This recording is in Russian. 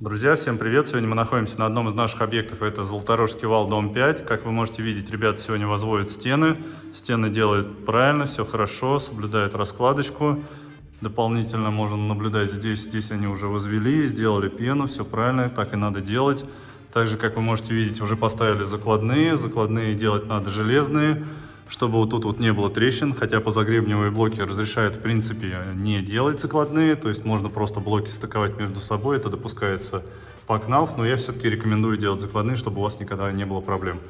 Друзья, всем привет! Сегодня мы находимся на одном из наших объектов, это Золоторожский вал, дом 5. Как вы можете видеть, ребята сегодня возводят стены. Стены делают правильно, все хорошо, соблюдают раскладочку. Дополнительно можно наблюдать здесь они уже возвели, сделали пену, все правильно, так и надо делать. Также, как вы можете видеть, уже поставили закладные. Закладные делать надо железные, чтобы вот тут вот не было трещин, хотя позагребневые блоки разрешают в принципе не делать закладные, то есть можно просто блоки стыковать между собой, это допускается по КНАУФ, но я все-таки рекомендую делать закладные, чтобы у вас никогда не было проблем.